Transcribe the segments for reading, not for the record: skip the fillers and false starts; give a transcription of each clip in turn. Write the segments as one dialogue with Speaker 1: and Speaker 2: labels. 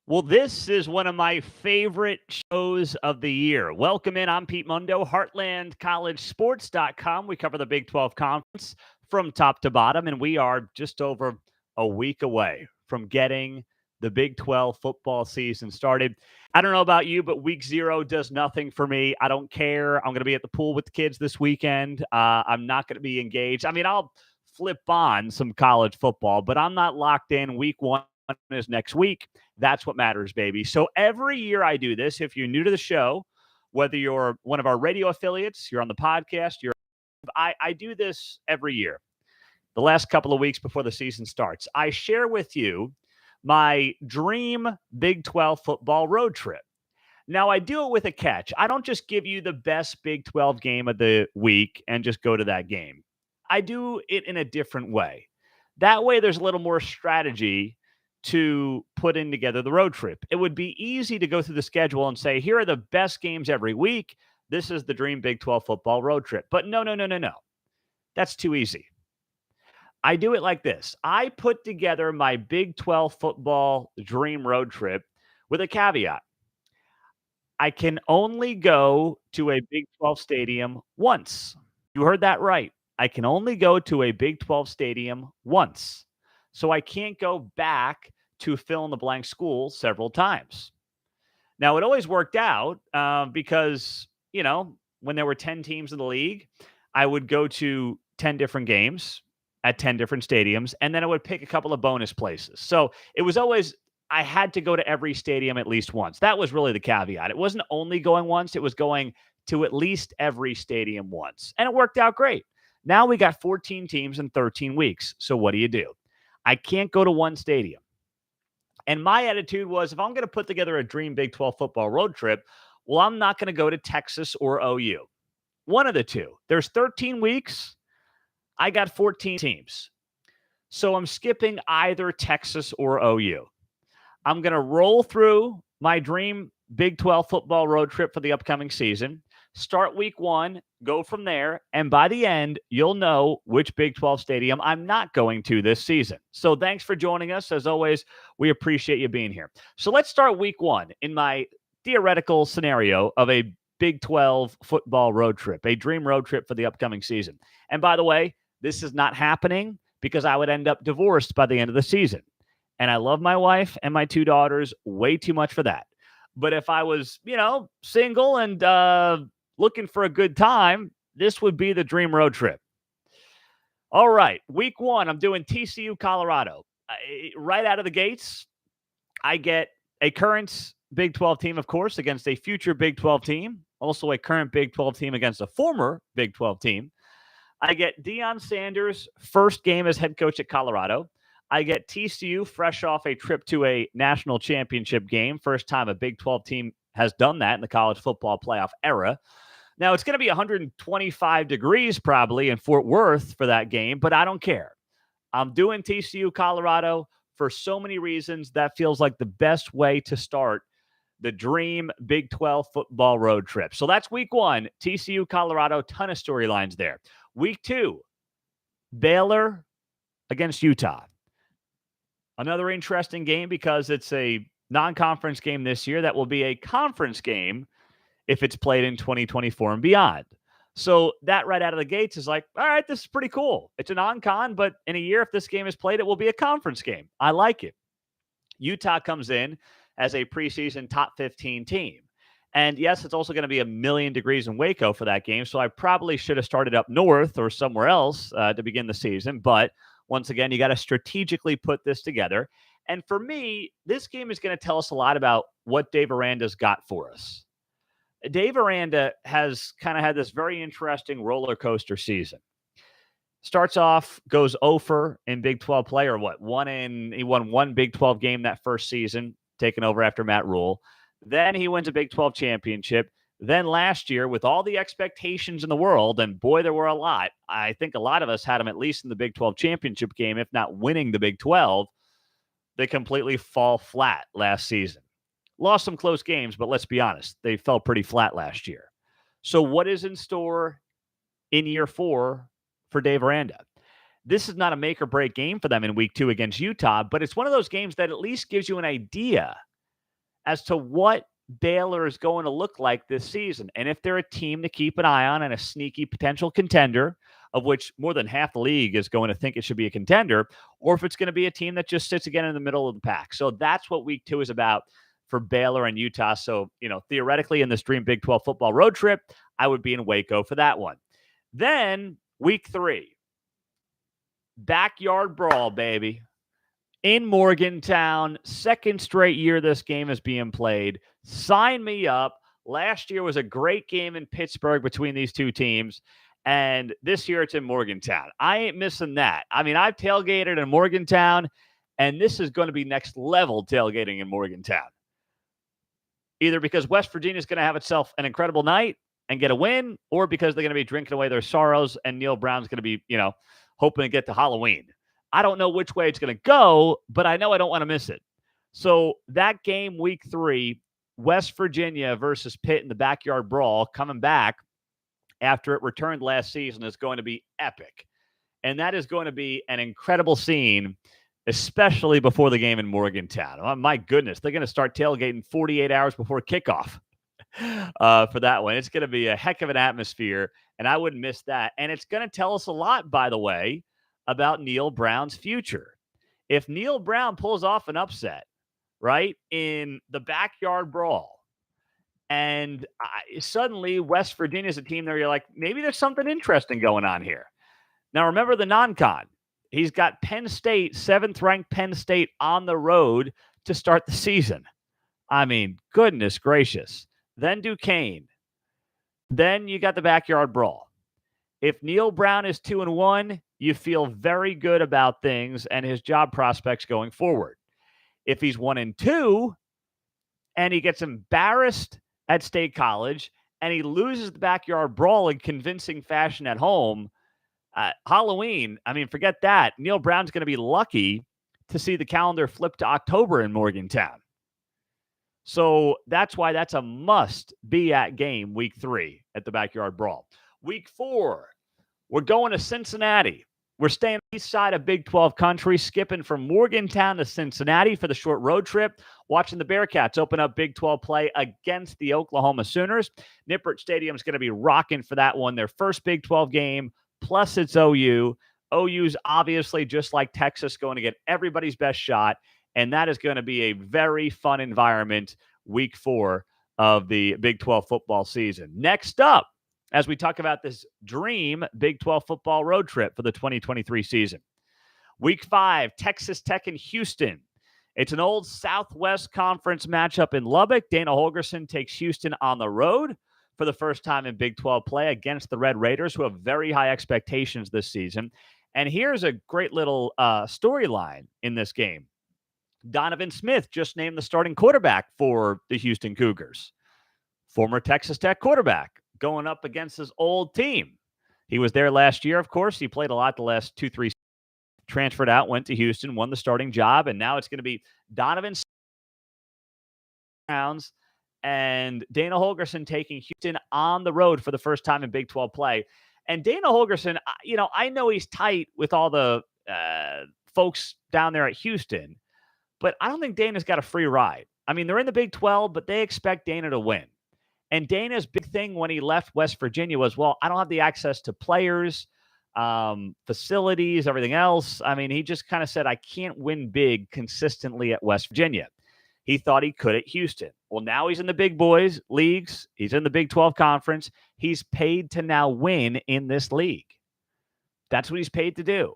Speaker 1: Well, this is one of my favorite shows of the year. Welcome in. I'm Pete Mundo, HeartlandCollegeSports.com. We cover the Big 12 Conference from top to bottom, and we are just over a week away from getting the Big 12 football season started. I don't know about you, but week zero does nothing for me. I don't care. I'm going to be at the pool with the kids this weekend. I'm not going to be engaged. I mean, I'll flip on some college football, but I'm not locked in. Week one is next week. That's what matters, baby. So every year I do this. If you're new to the show, whether you're one of our radio affiliates, you're on the podcast, I do this every year. The last couple of weeks before the season starts, I share with you my dream Big 12 football road trip. Now, I do it with a catch. I don't just give you the best Big 12 game of the week and just go to that game. I do it in a different way. That way, there's a little more strategy to put in together the road trip. It would be easy to go through the schedule and say, here are the best games every week. This is the dream Big 12 football road trip. But no, no, no, no, no. That's too easy. I do it like this. I put together my Big 12 football dream road trip with a caveat. I can only go to a Big 12 stadium once. You heard that right. I can only go to a Big 12 stadium once. So I can't go back to fill in the blank school several times. Now, it always worked out because, when there were 10 teams in the league, I would go to 10 different games at 10 different stadiums, and then I would pick a couple of bonus places. So it was always, I had to go to every stadium at least once. That was really the caveat. It wasn't only going once, it was going to at least every stadium once. And it worked out great. Now we got 14 teams in 13 weeks. So what do? I can't go to one stadium. And my attitude was, if I'm going to put together a dream Big 12 football road trip, well, I'm not going to go to Texas or OU. One of the two. There's 13 weeks. I got 14 teams. So I'm skipping either Texas or OU. I'm going to roll through my dream Big 12 football road trip for the upcoming season, start week one, go from there, and by the end, you'll know which Big 12 stadium I'm not going to this season. So thanks for joining us. As always, we appreciate you being here. So let's start week one in my theoretical scenario of a Big 12 football road trip, a dream road trip for the upcoming season. And by the way, this is not happening because I would end up divorced by the end of the season. And I love my wife and my two daughters way too much for that. But if I was, single and looking for a good time, this would be the dream road trip. All right. Week one, I'm doing TCU, Colorado. Right out of the gates, I get a current Big 12 team, of course, against a future Big 12 team. Also a current Big 12 team against a former Big 12 team. I get Deion Sanders' first game as head coach at Colorado. I get TCU fresh off a trip to a national championship game. First time a Big 12 team has done that in the college football playoff era. Now, it's going to be 125 degrees probably in Fort Worth for that game, but I don't care. I'm doing TCU Colorado for so many reasons. That feels like the best way to start the dream Big 12 football road trip. So that's week one, TCU Colorado, ton of storylines there. Week two, Baylor against Utah. Another interesting game because it's a non-conference game this year that will be a conference game if it's played in 2024 and beyond. So that right out of the gates is like, all right, this is pretty cool. It's a non-con, but in a year, if this game is played, it will be a conference game. I like it. Utah comes in as a preseason top 15 team. And yes, it's also going to be 1,000,000 degrees in Waco for that game. So I probably should have started up north or somewhere else to begin the season. But once again, you got to strategically put this together. And for me, this game is going to tell us a lot about what Dave Aranda's got for us. Dave Aranda has kind of had this very interesting roller coaster season. Starts off, goes 0 in Big 12 play, or what? He won one Big 12 game that first season, taking over after Matt Rule. Then he wins a Big 12 championship. Then last year, with all the expectations in the world, and boy, there were a lot. I think a lot of us had him at least in the Big 12 championship game, if not winning the Big 12. They completely fall flat last season. Lost some close games, but let's be honest, they fell pretty flat last year. So what is in store in year 4 for Dave Aranda? This is not a make or break game for them in week 2 against Utah, but it's one of those games that at least gives you an idea as to what Baylor is going to look like this season. And if they're a team to keep an eye on and a sneaky potential contender, of which more than half the league is going to think it should be a contender, or if it's going to be a team that just sits again in the middle of the pack. So that's what week 2 is about for Baylor and Utah. So, theoretically in this dream Big 12 football road trip, I would be in Waco for that one. Then week 3, backyard brawl, baby. In Morgantown, second straight year this game is being played. Sign me up. Last year was a great game in Pittsburgh between these two teams, and this year it's in Morgantown. I ain't missing that. I mean, I've tailgated in Morgantown, and this is going to be next level tailgating in Morgantown. Either because West Virginia is going to have itself an incredible night and get a win, or because they're going to be drinking away their sorrows, and Neil Brown's going to be, hoping to get to Halloween. I don't know which way it's going to go, but I know I don't want to miss it. So that game, week 3, West Virginia versus Pitt in the backyard brawl, coming back after it returned last season, is going to be epic. And that is going to be an incredible scene, especially before the game in Morgantown. Oh, my goodness, they're going to start tailgating 48 hours before kickoff for that one. It's going to be a heck of an atmosphere, and I wouldn't miss that. And it's going to tell us a lot, by the way, about Neil Brown's future. If Neil Brown pulls off an upset, right, in the backyard brawl, and suddenly West Virginia's a team there, you're like, maybe there's something interesting going on here. Now, remember the non-con. He's got Penn State, 7th-ranked Penn State, on the road to start the season. I mean, goodness gracious. Then Duquesne. Then you got the backyard brawl. If Neil Brown is 2-1, you feel very good about things and his job prospects going forward. If he's 1-2 and he gets embarrassed at State College and he loses the backyard brawl in convincing fashion at home, Halloween, I mean, forget that. Neil Brown's going to be lucky to see the calendar flip to October in Morgantown. So that's why that's a must-be-at game, week 3 at the backyard brawl. Week 4, we're going to Cincinnati. We're staying east side of Big 12 country, skipping from Morgantown to Cincinnati for the short road trip, watching the Bearcats open up Big 12 play against the Oklahoma Sooners. Nippert Stadium is going to be rocking for that one. Their first Big 12 game, plus it's OU. OU's obviously, just like Texas, going to get everybody's best shot, and that is going to be a very fun environment week 4 of the Big 12 football season. Next up, as we talk about this dream Big 12 football road trip for the 2023 season. Week 5, Texas Tech and Houston. It's an old Southwest Conference matchup in Lubbock. Dana Holgorsen takes Houston on the road for the first time in Big 12 play against the Red Raiders, who have very high expectations this season. And here's a great little storyline in this game. Donovan Smith just named the starting quarterback for the Houston Cougars. Former Texas Tech quarterback, going up against his old team. He was there last year, of course. He played a lot the last 2-3 transferred out, went to Houston, won the starting job, and now it's going to be Donovan Browns and Dana Holgorsen taking Houston on the road for the first time in Big 12 play. And Dana Holgorsen, I know he's tight with all the folks down there at Houston, but I don't think Dana's got a free ride. I mean, they're in the Big 12, but they expect Dana to win. And Dana's big thing when he left West Virginia was, well, I don't have the access to players, facilities, everything else. I mean, he just kind of said, I can't win big consistently at West Virginia. He thought he could at Houston. Well, now he's in the big boys leagues. He's in the Big 12 conference. He's paid to now win in this league. That's what he's paid to do.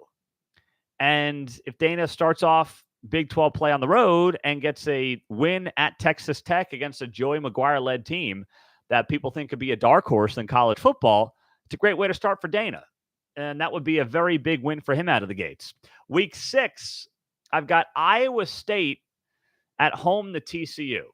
Speaker 1: And if Dana starts off Big 12 play on the road and gets a win at Texas Tech against a Joey McGuire-led team that people think could be a dark horse in college football, it's a great way to start for Dana. And that would be a very big win for him out of the gates. Week 6, I've got Iowa State at home to TCU.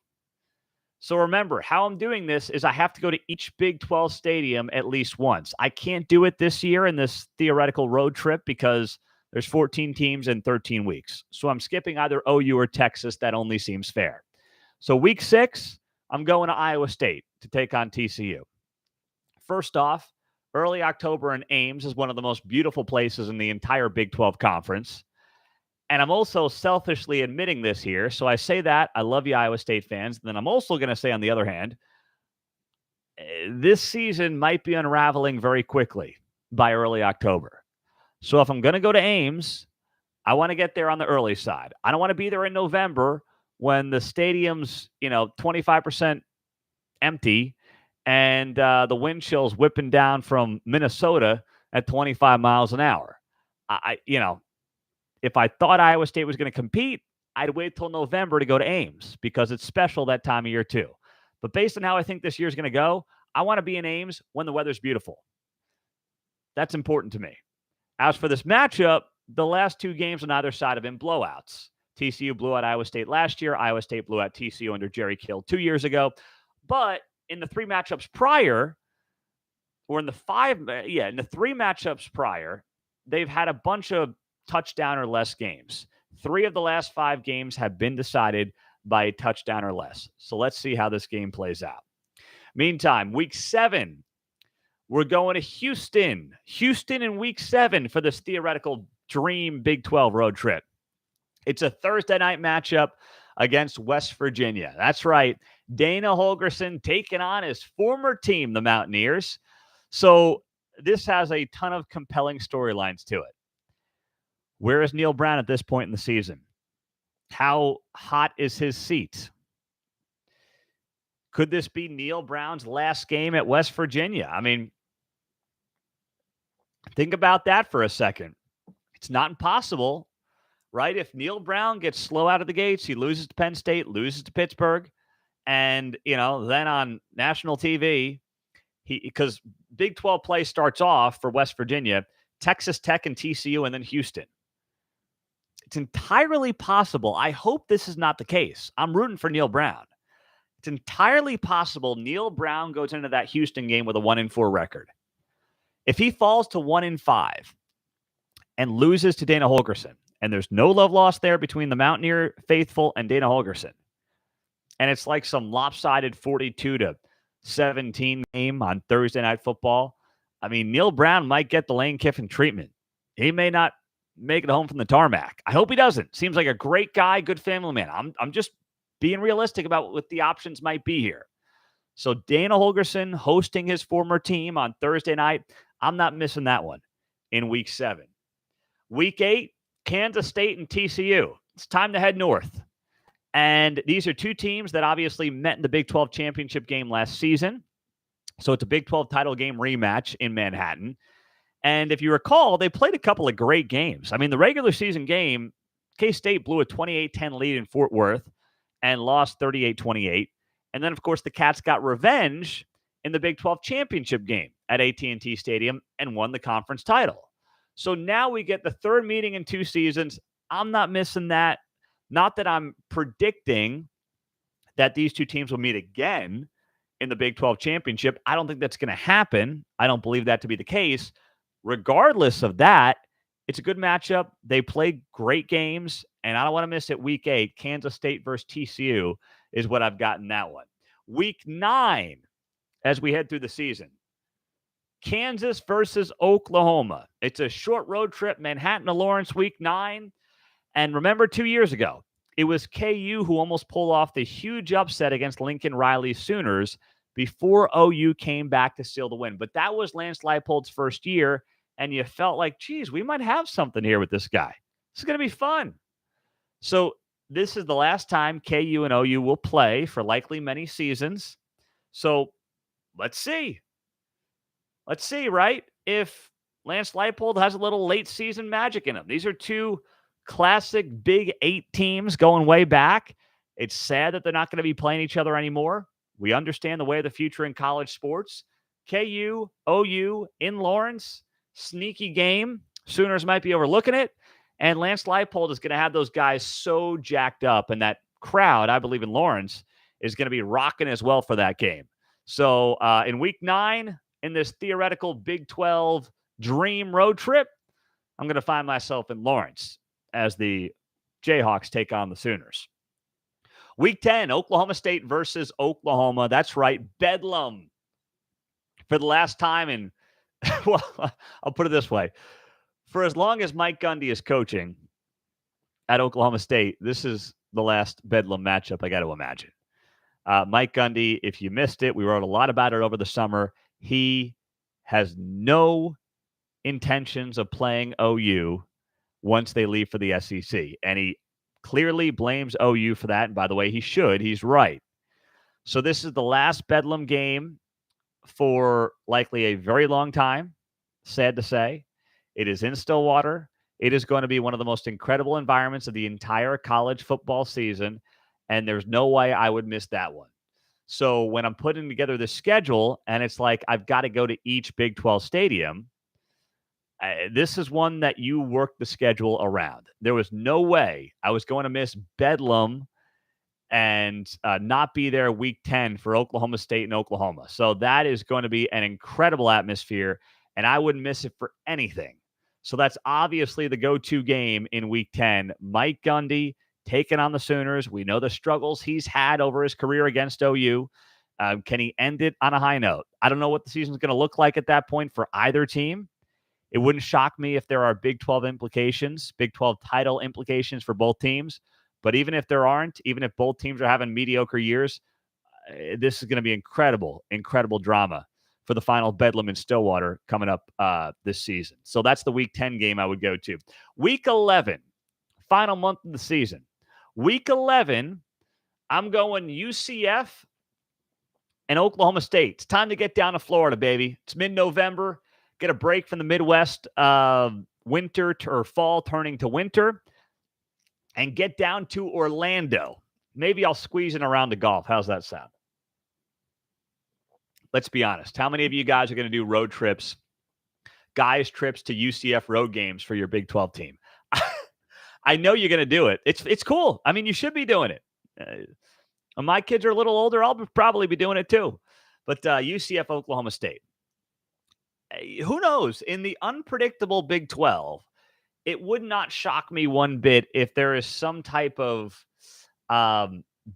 Speaker 1: So remember, how I'm doing this is I have to go to each Big 12 stadium at least once. I can't do it this year in this theoretical road trip because there's 14 teams in 13 weeks. So I'm skipping either OU or Texas. That only seems fair. So week 6, I'm going to Iowa State to take on TCU. First off, early October in Ames is one of the most beautiful places in the entire Big 12 conference. And I'm also selfishly admitting this here. So I say that. I love you, Iowa State fans. Then I'm also going to say, on the other hand, this season might be unraveling very quickly by early October. So if I'm going to go to Ames, I want to get there on the early side. I don't want to be there in November when the stadium's, 25% empty and the wind chill's whipping down from Minnesota at 25 miles an hour. If I thought Iowa State was going to compete, I'd wait till November to go to Ames because it's special that time of year too. But based on how I think this year's going to go, I want to be in Ames when the weather's beautiful. That's important to me. As for this matchup, the last two games on either side have been blowouts. TCU blew out Iowa State last year. Iowa State blew out TCU under Jerry Kill 2 years ago. But in the three matchups prior, or in the three matchups prior, they've had a bunch of touchdown or less games. 3 of the last 5 games have been decided by a touchdown or less. So let's see how this game plays out. Meantime, week 7, we're going to Houston. Houston in week 7 for this theoretical dream Big 12 road trip. It's a Thursday night matchup against West Virginia. That's right. Dana Holgorsen taking on his former team, the Mountaineers. So this has a ton of compelling storylines to it. Where is Neil Brown at this point in the season? How hot is his seat? Could this be Neil Brown's last game at West Virginia? I mean, think about that for a second. It's not impossible, right? If Neil Brown gets slow out of the gates, he loses to Penn State, loses to Pittsburgh, and, then on national TV, because Big 12 play starts off for West Virginia, Texas Tech and TCU, and then Houston. It's entirely possible. I hope this is not the case. I'm rooting for Neil Brown. It's entirely possible Neil Brown goes into that Houston game with a 1-4 record. If he falls to 1-5 and loses to Dana Holgorsen, and there's no love lost there between the Mountaineer faithful and Dana Holgorsen, and it's like some lopsided 42-17 game on Thursday Night Football, I mean, Neil Brown might get the Lane Kiffin treatment. He may not make it home from the tarmac. I hope he doesn't. Seems like a great guy, good family man. I'm just being realistic about what the options might be here. So Dana Holgorsen hosting his former team on Thursday night. I'm not missing that one in week 7. Week 8, Kansas State and TCU. It's time to head north. And these are two teams that obviously met in the Big 12 championship game last season. So it's a Big 12 title game rematch in Manhattan. And if you recall, they played a couple of great games. I mean, the regular season game, K-State blew a 28-10 lead in Fort Worth and lost 38-28. And then, of course, the Cats got revenge in the Big 12 championship game at AT&T Stadium and won the conference title. So now we get the third meeting in 2 seasons. I'm not missing that. Not that I'm predicting that these two teams will meet again in the Big 12 championship. I don't think that's going to happen. I don't believe that to be the case. Regardless of that, it's a good matchup. They play great games, and I don't want to miss it. Week 8, Kansas State versus TCU is what I've got in that one. Week 9, as we head through the season, Kansas versus Oklahoma. It's a short road trip, Manhattan to Lawrence, week 9. And remember 2 years ago, it was KU who almost pulled off the huge upset against Lincoln Riley's Sooners before OU came back to seal the win. But that was Lance Leipold's first year, and you felt like, geez, we might have something here with this guy. This is going to be fun. So this is the last time KU and OU will play for likely many seasons. So let's see. Let's see, right? If Lance Leipold has a little late season magic in him. These are two classic Big 8 teams going way back. It's sad that they're not going to be playing each other anymore. We understand the way of the future in college sports. KU, OU in Lawrence, sneaky game. Sooners might be overlooking it. And Lance Leipold is going to have those guys so jacked up. And that crowd, I believe in Lawrence, is going to be rocking as well for that game. So in week 9, in this theoretical Big 12 dream road trip, I'm going to find myself in Lawrence as the Jayhawks take on the Sooners. Week 10, Oklahoma State versus Oklahoma. That's right, Bedlam. For the last time in, well, I'll put it this way. For as long as Mike Gundy is coaching, at Oklahoma State, this is the last Bedlam matchup I got to imagine. Mike Gundy, if you missed it, we wrote a lot about it over the summer. He has no intentions of playing OU once they leave for the SEC. And he clearly blames OU for that. And by the way, he should. He's right. So this is the last Bedlam game for likely a very long time. Sad to say. It is in Stillwater. It is going to be one of the most incredible environments of the entire college football season. And there's no way I would miss that one. So when I'm putting together the schedule and it's like I've got to go to each Big 12 stadium, this is one that you work the schedule around. There was no way I was going to miss Bedlam and not be there week 10 for Oklahoma State and Oklahoma. So that is going to be an incredible atmosphere, and I wouldn't miss it for anything. So that's obviously the go-to game in week 10. Mike Gundy taking on the Sooners. We know the struggles he's had over his career against OU. Can he end it on a high note? I don't know what the season's going to look like at that point for either team. It wouldn't shock me if there are Big 12 implications, Big 12 title implications for both teams. But even if there aren't, even if both teams are having mediocre years, this is going to be incredible, incredible drama for the final Bedlam in Stillwater coming up this season. So that's the Week 10 game I would go to. Week 11, final month of the season. Week 11, I'm going UCF and Oklahoma State. It's time to get down to Florida, baby. It's mid-November. Get a break from the Midwest winter or fall turning to winter. And get down to Orlando. Maybe I'll squeeze in around the golf. How's that sound? Let's be honest. How many of you guys are going to do road trips, guys trips to UCF road games for your Big 12 team? I know you're going to do it. It's cool. I mean, you should be doing it. When my kids are a little older, I'll probably be doing it too. But UCF, Oklahoma State. Who knows? In the unpredictable Big 12, it would not shock me one bit if there is some type of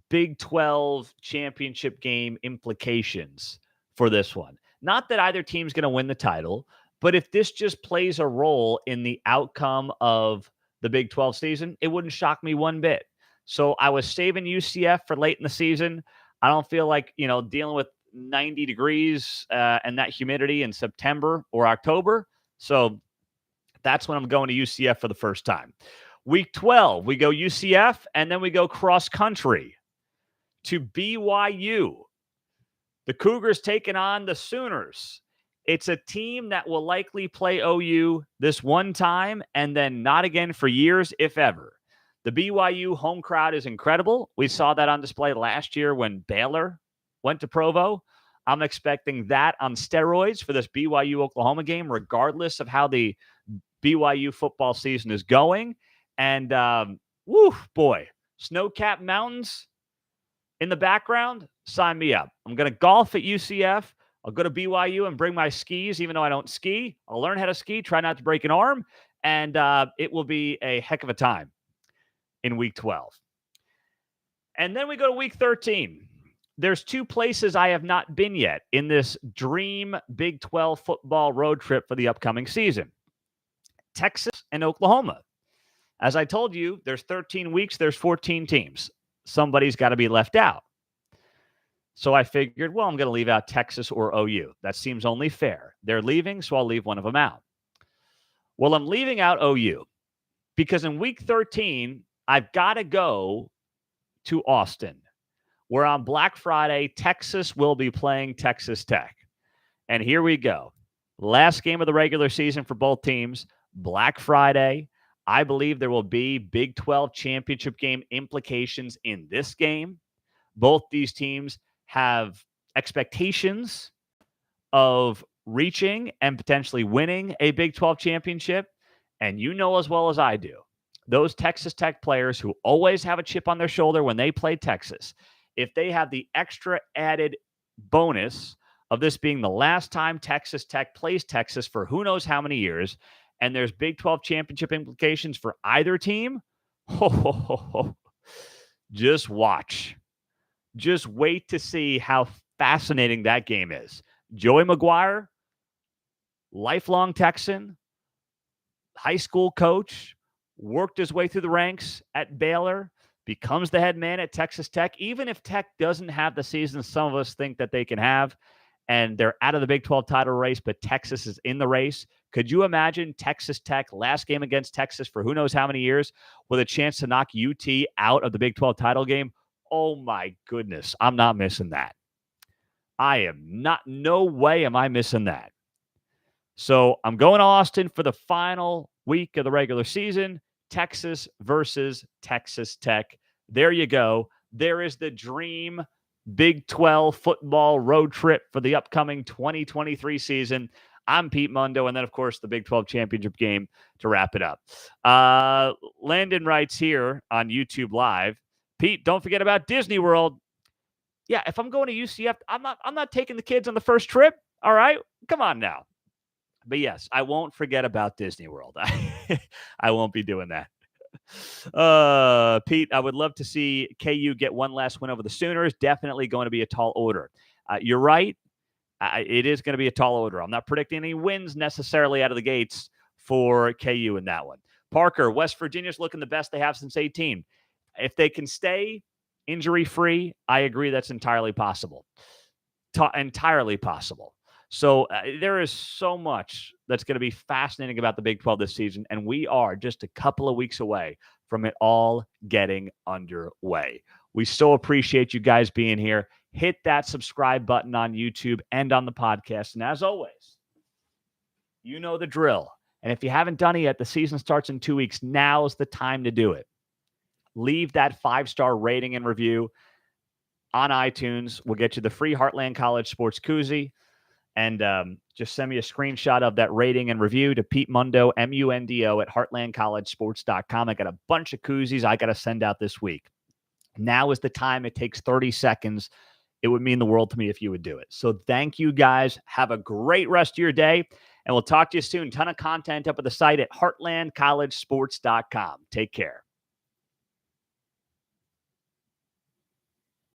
Speaker 1: Big 12 championship game implications for this one. Not that either team's going to win the title, but if this just plays a role in the outcome of the Big 12 season, it wouldn't shock me one bit. So I was saving UCF for late in the season. I don't feel like, dealing with 90 degrees and that humidity in September or October. So that's when I'm going to UCF for the first time. Week 12, we go UCF, and then we go cross country to BYU. The Cougars taking on the Sooners. It's a team that will likely play OU this one time and then not again for years, if ever. The BYU home crowd is incredible. We saw that on display last year when Baylor went to Provo. I'm expecting that on steroids for this BYU-Oklahoma game, regardless of how the BYU football season is going. And, snow-capped mountains in the background, sign me up. I'm going to golf at UCF. I'll go to BYU and bring my skis, even though I don't ski. I'll learn how to ski, try not to break an arm, and it will be a heck of a time in Week 12. And then we go to Week 13. There's two places I have not been yet in this dream Big 12 football road trip for the upcoming season. Texas and Oklahoma. As I told you, there's 13 weeks, there's 14 teams. Somebody's got to be left out. So I figured, I'm going to leave out Texas or OU. That seems only fair. They're leaving, so I'll leave one of them out. Well, I'm leaving out OU because in Week 13, I've got to go to Austin, where on Black Friday, Texas will be playing Texas Tech. And here we go. Last game of the regular season for both teams. Black Friday. I believe there will be Big 12 championship game implications in this game. Both these teams have expectations of reaching and potentially winning a Big 12 championship. And you know as well as I do, those Texas Tech players who always have a chip on their shoulder when they play Texas, if they have the extra added bonus of this being the last time Texas Tech plays Texas for who knows how many years, and there's Big 12 championship implications for either team, just watch. Just wait to see how fascinating that game is. Joey McGuire, lifelong Texan, high school coach, worked his way through the ranks at Baylor, becomes the head man at Texas Tech. Even if Tech doesn't have the season some of us think that they can have, and they're out of the Big 12 title race, but Texas is in the race. Could you imagine Texas Tech, last game against Texas for who knows how many years, with a chance to knock UT out of the Big 12 title game? Oh, my goodness. I'm not missing that. No way am I missing that. So I'm going to Austin for the final week of the regular season. Texas versus Texas Tech. There you go. There is the dream Big 12 football road trip for the upcoming 2023 season. I'm Pete Mundo, and then, of course, the Big 12 championship game to wrap it up. Landon writes here on YouTube Live, Pete, don't forget about Disney World. Yeah, if I'm going to UCF, I'm not taking the kids on the first trip. All right, come on now. But yes, I won't forget about Disney World. I won't be doing that. Pete, I would love to see KU get one last win over the Sooners. Definitely going to be a tall order. You're right. It is going to be a tall order. I'm not predicting any wins necessarily out of the gates for KU in that one. Parker, West Virginia's looking the best they have since 18. If they can stay injury-free, I agree that's entirely possible. Entirely possible. So there is so much that's going to be fascinating about the Big 12 this season, and we are just a couple of weeks away from it all getting underway. We so appreciate you guys being here. Hit that subscribe button on YouTube and on the podcast. And as always, you know the drill. And if you haven't done it yet, the season starts in 2 weeks. Now's the time to do it. Leave that 5-star rating and review on iTunes. We'll get you the free Heartland College Sports Koozie. And just send me a screenshot of that rating and review to Pete Mundo, MUNDO, at heartlandcollegesports.com. I got a bunch of koozies I got to send out this week. Now is the time. It takes 30 seconds. It would mean the world to me if you would do it. So thank you, guys. Have a great rest of your day, and we'll talk to you soon. Ton of content up at the site at heartlandcollegesports.com. Take care.